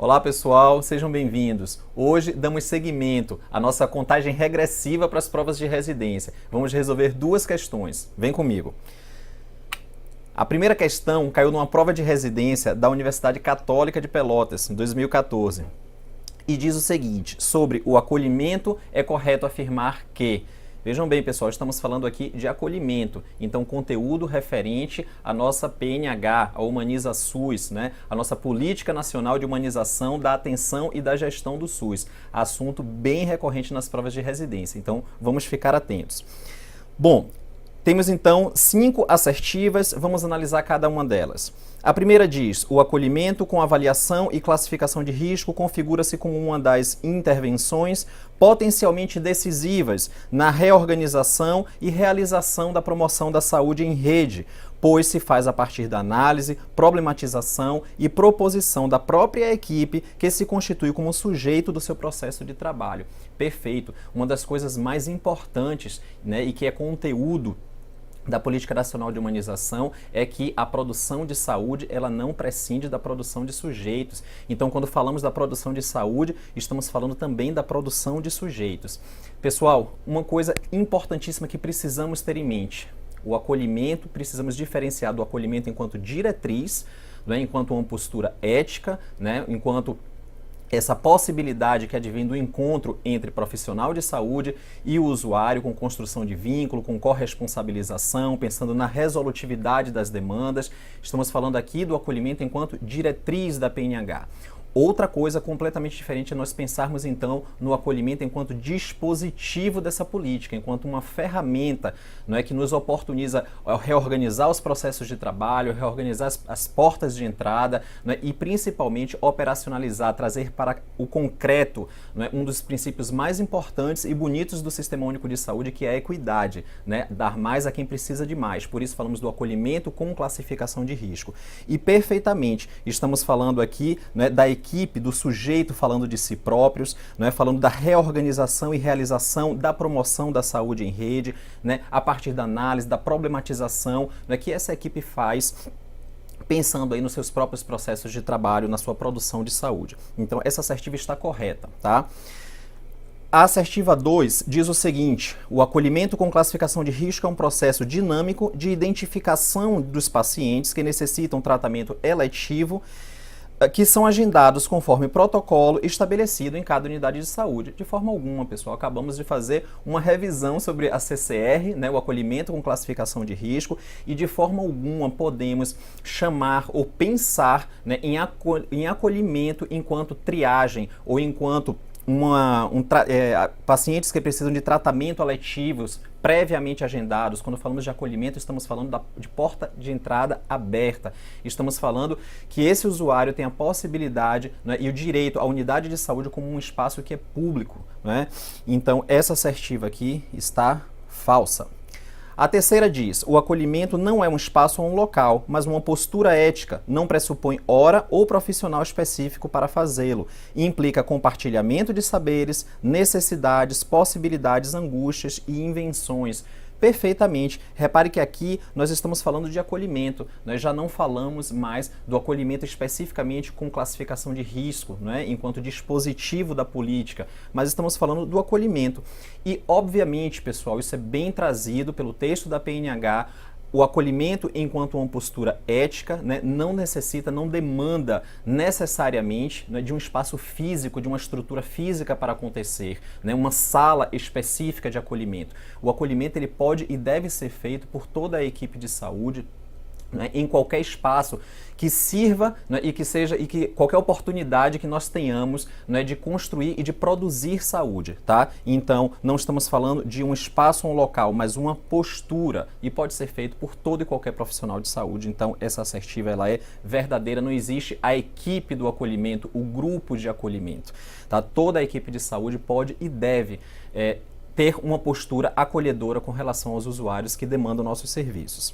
Olá pessoal, sejam bem-vindos. Hoje damos seguimento à nossa contagem regressiva para as provas de residência. Vamos resolver duas questões. Vem comigo. A primeira questão caiu numa prova de residência da Universidade Católica de Pelotas, em 2014. E diz o seguinte: sobre o acolhimento, é correto afirmar que... Vejam bem, pessoal, estamos falando aqui de acolhimento, então conteúdo referente à nossa PNH, a Humaniza SUS, né? A nossa Política Nacional de Humanização da Atenção e da Gestão do SUS. Assunto bem recorrente nas provas de residência, então vamos ficar atentos. Bom, temos então 5 assertivas, vamos analisar cada uma delas. A primeira diz: o acolhimento com avaliação e classificação de risco configura-se como uma das intervenções potencialmente decisivas na reorganização e realização da promoção da saúde em rede, pois se faz a partir da análise, problematização e proposição da própria equipe que se constitui como sujeito do seu processo de trabalho. Perfeito. Uma das coisas mais importantes, né, e que é conteúdo da Política Nacional de Humanização é que a produção de saúde ela não prescinde da produção de sujeitos. Então, quando falamos da produção de saúde, estamos falando também da produção de sujeitos. Pessoal, uma coisa importantíssima que precisamos ter em mente: o acolhimento, precisamos diferenciar do acolhimento enquanto diretriz, né, enquanto uma postura ética, né, enquanto essa possibilidade que advém do encontro entre profissional de saúde e o usuário, com construção de vínculo, com corresponsabilização, pensando na resolutividade das demandas. Estamos falando aqui do acolhimento enquanto diretriz da PNH. Outra coisa completamente diferente é nós pensarmos então no acolhimento enquanto dispositivo dessa política, enquanto uma ferramenta, não é, que nos oportuniza reorganizar os processos de trabalho, reorganizar as portas de entrada, não é, e principalmente operacionalizar, trazer para o concreto, não é, um dos princípios mais importantes e bonitos do Sistema Único de Saúde, que é a equidade, né, dar mais a quem precisa de mais. Por isso falamos do acolhimento com classificação de risco. E perfeitamente estamos falando aqui, né, da equipe, do sujeito falando de si próprios, né, falando da reorganização e realização da promoção da saúde em rede, né, a partir da análise, da problematização, né, que essa equipe faz pensando aí nos seus próprios processos de trabalho, na sua produção de saúde. Então, essa assertiva está correta, tá? A assertiva 2 diz o seguinte: o acolhimento com classificação de risco é um processo dinâmico de identificação dos pacientes que necessitam tratamento eletivo, que são agendados conforme protocolo estabelecido em cada unidade de saúde. De forma alguma, pessoal, acabamos de fazer uma revisão sobre a CCR, né, o acolhimento com classificação de risco, e de forma alguma podemos chamar ou pensar, né, em acolhimento enquanto triagem ou enquanto pacientes que precisam de tratamento eletivos previamente agendados. Quando falamos de acolhimento, estamos falando de porta de entrada aberta. Estamos falando que esse usuário tem a possibilidade, né, e o direito à unidade de saúde como um espaço que é público, né? Então, essa assertiva aqui está falsa. A terceira diz: o acolhimento não é um espaço ou um local, mas uma postura ética, não pressupõe hora ou profissional específico para fazê-lo, e implica compartilhamento de saberes, necessidades, possibilidades, angústias e invenções. Perfeitamente. Repare que aqui nós estamos falando de acolhimento, nós já não falamos mais do acolhimento especificamente com classificação de risco, né, enquanto dispositivo da política, mas estamos falando do acolhimento. E, obviamente, pessoal, isso é bem trazido pelo texto da PNH. O acolhimento enquanto uma postura ética, né, não necessita, não demanda necessariamente, né, de um espaço físico, de uma estrutura física para acontecer, né, uma sala específica de acolhimento. O acolhimento ele pode e deve ser feito por toda a equipe de saúde, né, em qualquer espaço que sirva, né, e que qualquer oportunidade que nós tenhamos, né, de construir e de produzir saúde, tá? Então, não estamos falando de um espaço ou um local, mas uma postura, e pode ser feito por todo e qualquer profissional de saúde. Então, essa assertiva ela é verdadeira, não existe a equipe do acolhimento, o grupo de acolhimento, tá? Toda a equipe de saúde pode e deve ter uma postura acolhedora com relação aos usuários que demandam nossos serviços.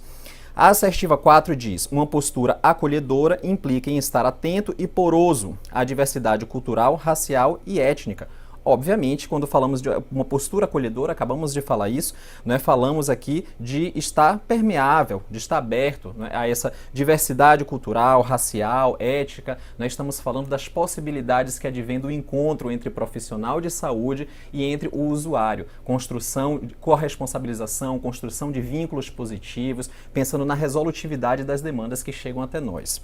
A assertiva 4 diz: uma postura acolhedora implica em estar atento e poroso à diversidade cultural, racial e étnica. obviamente, quando falamos de uma postura acolhedora, acabamos de falar isso, né? Falamos aqui de estar permeável, de estar aberto, né? A essa diversidade cultural, racial, ética. Nós estamos falando das possibilidades que advêm do encontro entre profissional de saúde e entre o usuário. Construção, corresponsabilização, construção de vínculos positivos, pensando na resolutividade das demandas que chegam até nós.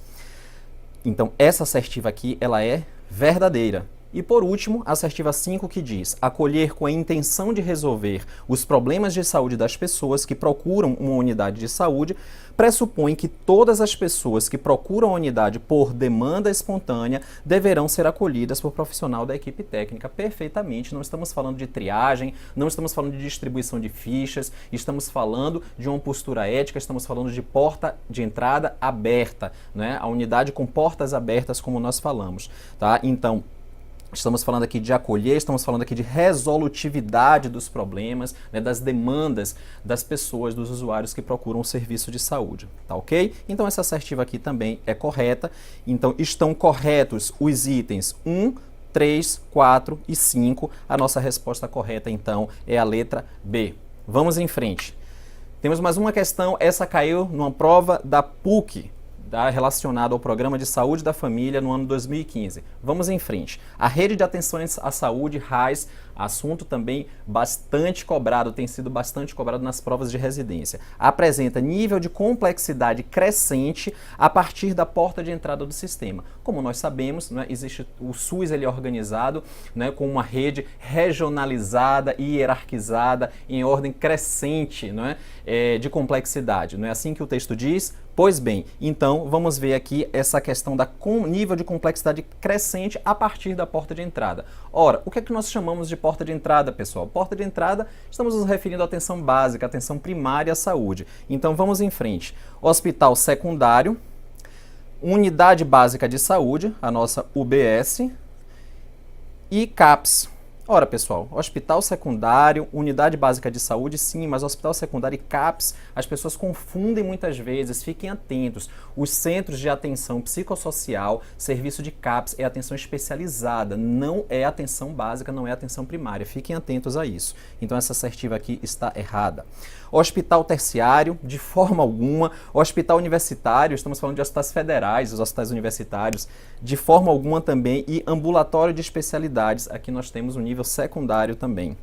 Então, essa assertiva aqui, ela é verdadeira. E por último, a assertiva 5, que diz: acolher com a intenção de resolver os problemas de saúde das pessoas que procuram uma unidade de saúde pressupõe que todas as pessoas que procuram a unidade por demanda espontânea deverão ser acolhidas por profissional da equipe técnica. Perfeitamente, não estamos falando de triagem, não estamos falando de distribuição de fichas, estamos falando de uma postura ética, estamos falando de porta de entrada aberta, né? A unidade com portas abertas, como nós falamos, tá? Então, estamos falando aqui de acolher, estamos falando aqui de resolutividade dos problemas, né, das demandas das pessoas, dos usuários que procuram um serviço de saúde, tá ok? Então essa assertiva aqui também é correta. Então estão corretos os itens 1, 3, 4 e 5. A nossa resposta correta então é a letra B. Vamos em frente. Temos mais uma questão, essa caiu numa prova da PUC, relacionado ao Programa de Saúde da Família no ano 2015. Vamos em frente. A Rede de Atenção à Saúde, RAIS, assunto também bastante cobrado, tem sido bastante cobrado nas provas de residência. Apresenta nível de complexidade crescente a partir da porta de entrada do sistema. Como nós sabemos, né, existe o SUS, ele é organizado, né, com uma rede regionalizada e hierarquizada em ordem crescente, né, de complexidade. Não é assim que o texto diz? Pois bem, então vamos ver aqui essa questão da nível de complexidade crescente a partir da porta de entrada. Ora, o que é que nós chamamos de porta de entrada, pessoal? Porta de entrada, estamos nos referindo à atenção básica, atenção primária à saúde. Então vamos em frente. Hospital secundário, unidade básica de saúde, a nossa UBS, e CAPS. Ora, pessoal, hospital secundário, unidade básica de saúde, sim, mas hospital secundário e CAPS, as pessoas confundem muitas vezes, fiquem atentos. Os centros de atenção psicossocial, serviço de CAPS é atenção especializada, não é atenção básica, não é atenção primária. Fiquem atentos a isso. Então essa assertiva aqui está errada. Hospital terciário, de forma alguma. Hospital universitário, estamos falando de hospitais federais, os hospitais universitários, de forma alguma também. E ambulatório de especialidades, aqui nós temos um nível secundário também.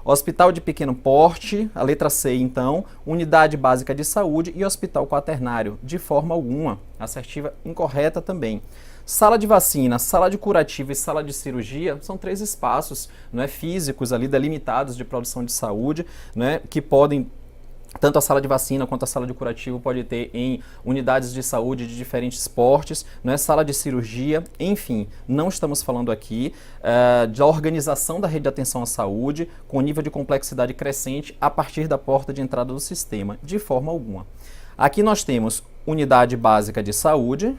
Hospital de pequeno porte, a letra C então, unidade básica de saúde e hospital quaternário, de forma alguma. Assertiva incorreta também. Sala de vacina, sala de curativo e sala de cirurgia são 3 espaços, não é, físicos ali delimitados de produção de saúde, né, que podem, tanto a sala de vacina quanto a sala de curativo pode ter em unidades de saúde de diferentes portes, não é, sala de cirurgia, enfim, não estamos falando aqui da organização da rede de atenção à saúde com nível de complexidade crescente a partir da porta de entrada do sistema, de forma alguma. Aqui nós temos unidade básica de saúde,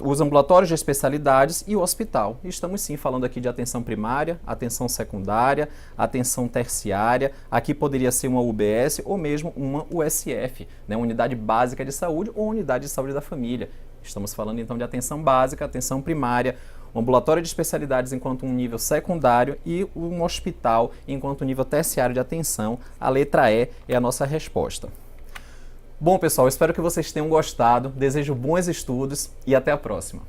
os ambulatórios de especialidades e o hospital. Estamos sim falando aqui de atenção primária, atenção secundária, atenção terciária. Aqui poderia ser uma UBS ou mesmo uma USF, né? Unidade básica de saúde ou unidade de saúde da família. Estamos falando então de atenção básica, atenção primária, um ambulatório de especialidades enquanto um nível secundário e um hospital enquanto um nível terciário de atenção. A letra E é a nossa resposta. Bom, pessoal, espero que vocês tenham gostado, desejo bons estudos e até a próxima.